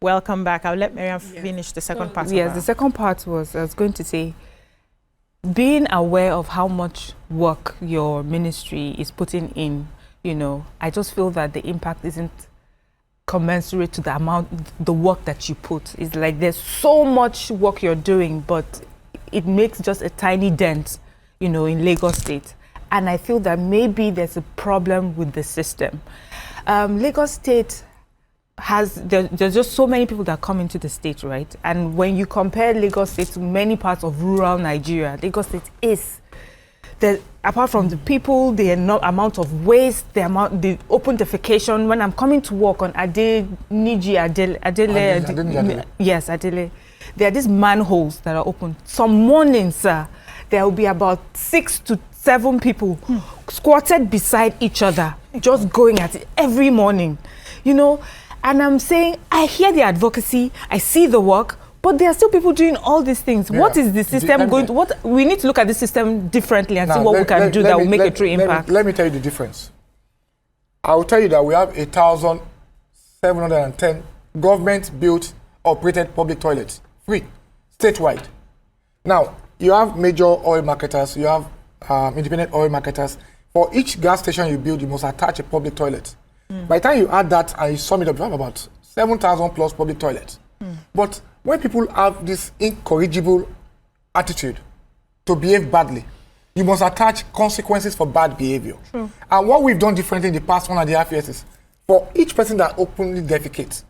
Welcome back. I'll let Miriam finish the second part. Yes, the second part was, I was going to say, being aware of how much work your ministry is putting in, you know, I just feel that the impact isn't commensurate to the amount, the work that you put. It's like there's so much work you're doing, but it makes just a tiny dent, you know, in Lagos State. And I feel that maybe there's a problem with the system. Lagos State there's just so many people that come into the state, right? And when you compare Lagos State to many parts of rural Nigeria, Lagos State is, apart from the people, the amount of waste, the open defecation. When I'm coming to work on Adele, yes, Adele, there are these manholes that are open. Some mornings, there will be about 6 to 7 people squatted beside each other, just going at it every morning, you know. And I'm saying, I hear the advocacy, I see the work, but there are still people doing all these things. Yeah. What is the system going to, we need to look at the system differently and see what we can do that will make a true impact. Let me tell you the difference. I will tell you that we have 1,710 government-built, operated public toilets, free, statewide. Now, you have major oil marketers, you have independent oil marketers. For each gas station you build, you must attach a public toilet. By the time you add that and you sum it up, you have about 7,000 plus public toilets. But when people have this incorrigible attitude to behave badly, you must attach consequences for bad behavior. And what we've done differently in the past 1.5 years is, for each person that openly defecates,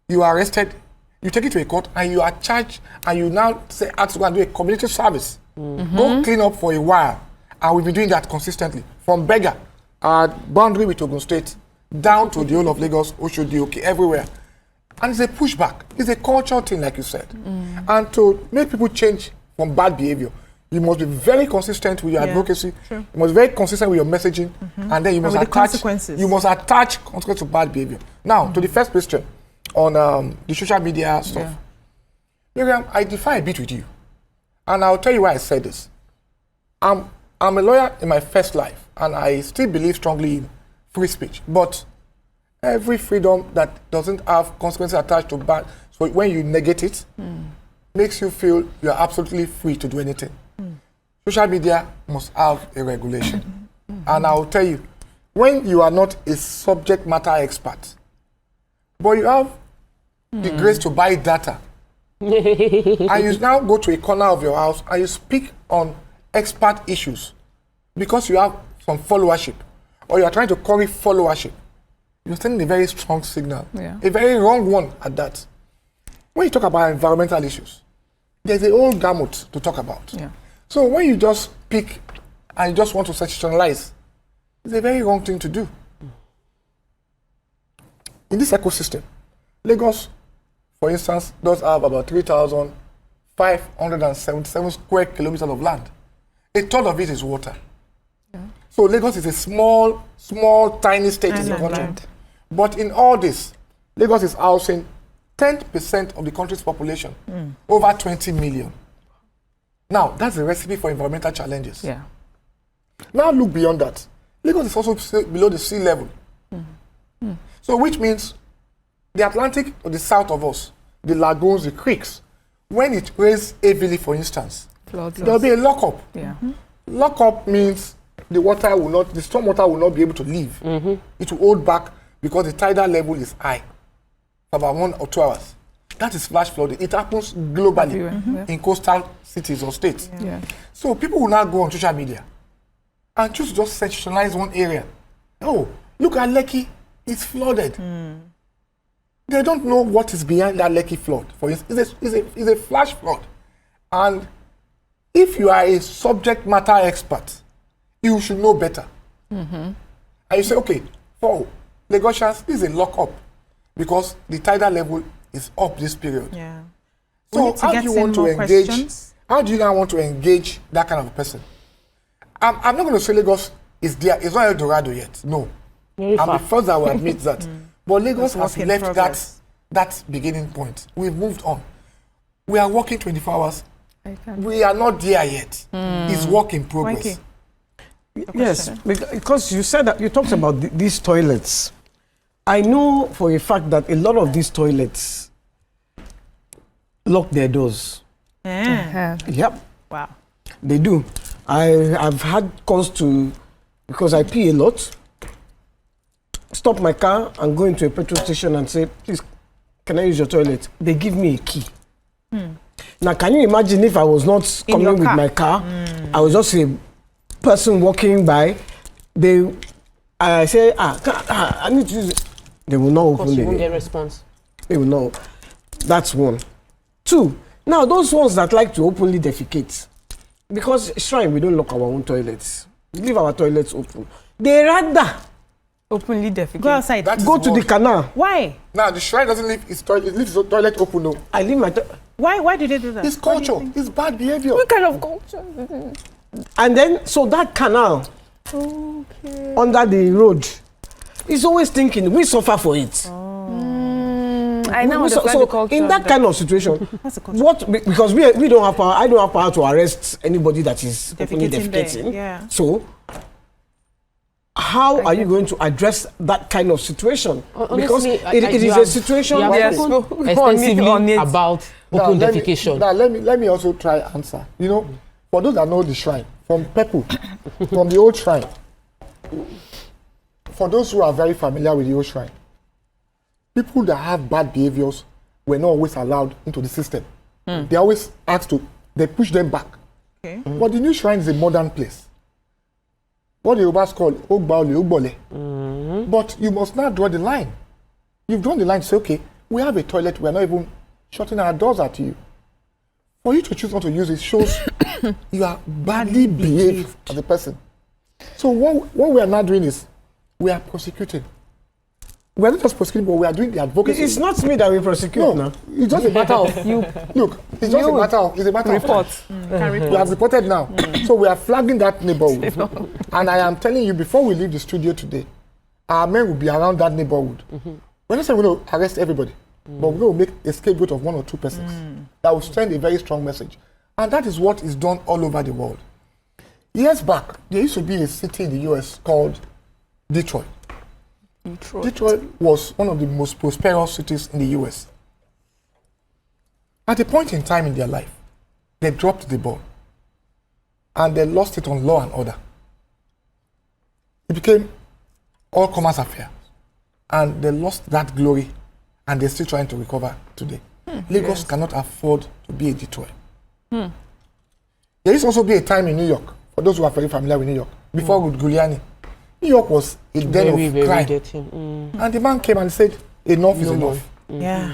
you are arrested, you take it to a court, and you are charged, and you now say, ask to go and do a community service. Go clean up for a while. And we've been doing that consistently. From Beggar, our boundary with Ogun State, down to the whole of Lagos, Oshodi, okay, everywhere. And it's a pushback. It's a cultural thing, like you said. And to make people change from bad behavior, you must be very consistent with your advocacy. You must be very consistent with your messaging. And then you must attach consequences to bad behavior. Now, to the first question on the social media stuff. Miriam, I defy a bit with you. And I'll tell you why I said this. I'm a lawyer in my first life, and I still believe strongly in free speech, but every freedom that doesn't have consequences attached to bad, so when you negate it, makes you feel you are absolutely free to do anything. Social media must have a regulation. And I will tell you, when you are not a subject matter expert, but you have the grace to buy data, and you now go to a corner of your house and you speak on expert issues because you have some followership, or you are trying to curry followership, you're sending a very strong signal, a very wrong one at that. When you talk about environmental issues, there's a whole gamut to talk about. So when you just pick and you just want to sensationalize, it's a very wrong thing to do. In this ecosystem, Lagos, for instance, does have about 3,577 square kilometers of land. A third of it is water. So Lagos is a small, tiny state in the country. But in all this, Lagos is housing 10% of the country's population, over 20 million. Now, that's a recipe for environmental challenges. Now look beyond that. Lagos is also below the sea level. So which means the Atlantic to the south of us, the lagoons, the creeks, when it rains heavily, for instance, there will be a lockup. Lockup means the water will not, the storm water will not be able to leave. It will hold back because the tidal level is high for about 1 or 2 hours. That is flash flooding. It happens globally in coastal cities or states. So people will now go on social media and choose to just sensationalize one area. Oh, look at Lekki, it's flooded. They don't know what is behind that Lekki flood. For instance, it's a flash flood. And if you are a subject matter expert, you should know better. And you say, okay, for Lagosians, this is a lock-up because the tidal level is up this period. So how do you want to engage? How do you now want to engage that kind of a person? I'm not going to say Lagos is there. It's not El Dorado yet. No. I'm the first that will admit that. But Lagos has left that beginning point. We've moved on. We are working 24 hours. We are not there yet. It's work in progress. Yes, because you said that you talked about these toilets. I know for a fact that a lot of these toilets lock their doors. Yep, Wow. they do. I've had calls to, because I pee a lot, stop my car and go into a petrol station and say, please, can I use your toilet? They give me a key. Now, can you imagine if I was not coming with my car, I was just a person walking by, I say, I need to use it. They will not open it. You won't get response. They will not. That's one. Two, now those ones that like to openly defecate, because shrine, we don't lock our own toilets. We leave our toilets open. They rather Openly defecate. Go outside. go to the canal. Why? Now, the shrine doesn't leave its toilet, it leaves its toilet open, no. I leave my Why did they do that? It's culture, it's bad behavior. What kind of culture? and then, so that canal under the road is always thinking, we suffer for it. I know. So in that kind of situation, That's a culture. what, because we don't have power, I don't have power to arrest anybody that is openly Defecating there, defecating. yeah. So how are you going to address that kind of situation? Because Honestly, it is a situation you where have spoken extensively about open defecation. Let me also try answer. You know, for those that know the shrine, from Pepu, from the old shrine, for those who are very familiar with the old shrine, people that have bad behaviors were not always allowed into the system. They always asked to, they push them back. Okay. But the new shrine is a modern place. What the Yorubas call Ogbaole, Ogbole. But you must not draw the line. You've drawn the line to say, okay, we have a toilet, we're not even shutting our doors at you. For you to choose not to use it shows you are badly behaved as a person. So what we are now doing is we are prosecuting. We are not just prosecuting, but we are doing the advocacy. it's not me that we prosecute No, now. it's just a matter of you. Look, it's just a matter of report. We have reported now. So we are flagging that neighborhood. And I am telling you, before we leave the studio today, our men will be around that neighborhood. We're not saying we're going to arrest everybody, but we're going to make a scapegoat of 1 or 2 persons. That will send a very strong message. And that is what is done all over the world. Years back, there used to be a city in the US called Detroit. Detroit was one of the most prosperous cities in the US. At a point in time in their life, they dropped the ball and they lost it on law and order. It became all commerce affair and they lost that glory and they're still trying to recover today. Lagos cannot afford to be a Detroit. There used to also be a time in New York, for those who are very familiar with New York, before Giuliani. New York was a den of crime. Dirty. And the man came and said, enough is enough. Yeah.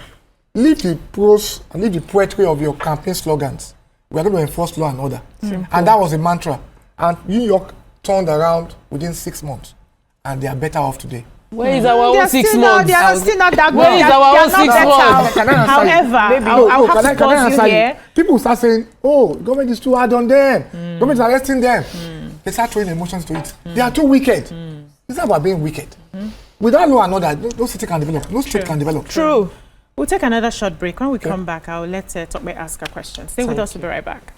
Leave the prose and leave the poetry of your campaign slogans. We are going to enforce law and order. And that was a mantra. And New York turned around within 6 months. And they are better off today. Where is our own 6 months? They are still not that good. Where is our own 6 months? Can I answer you? However, I'll have to pause you here. People start saying, oh, government is too hard on them. Government is arresting them. They start throwing emotions to it. They are too wicked. It's not about being wicked. Without law and order, no city can develop. No state can develop. True. We'll take another short break. When we come back, I'll let Tokunbo ask her question. Stay with us. We'll be right back.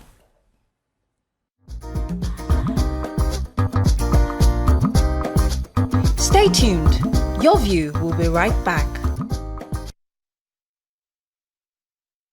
Stay tuned. Your View will be right back.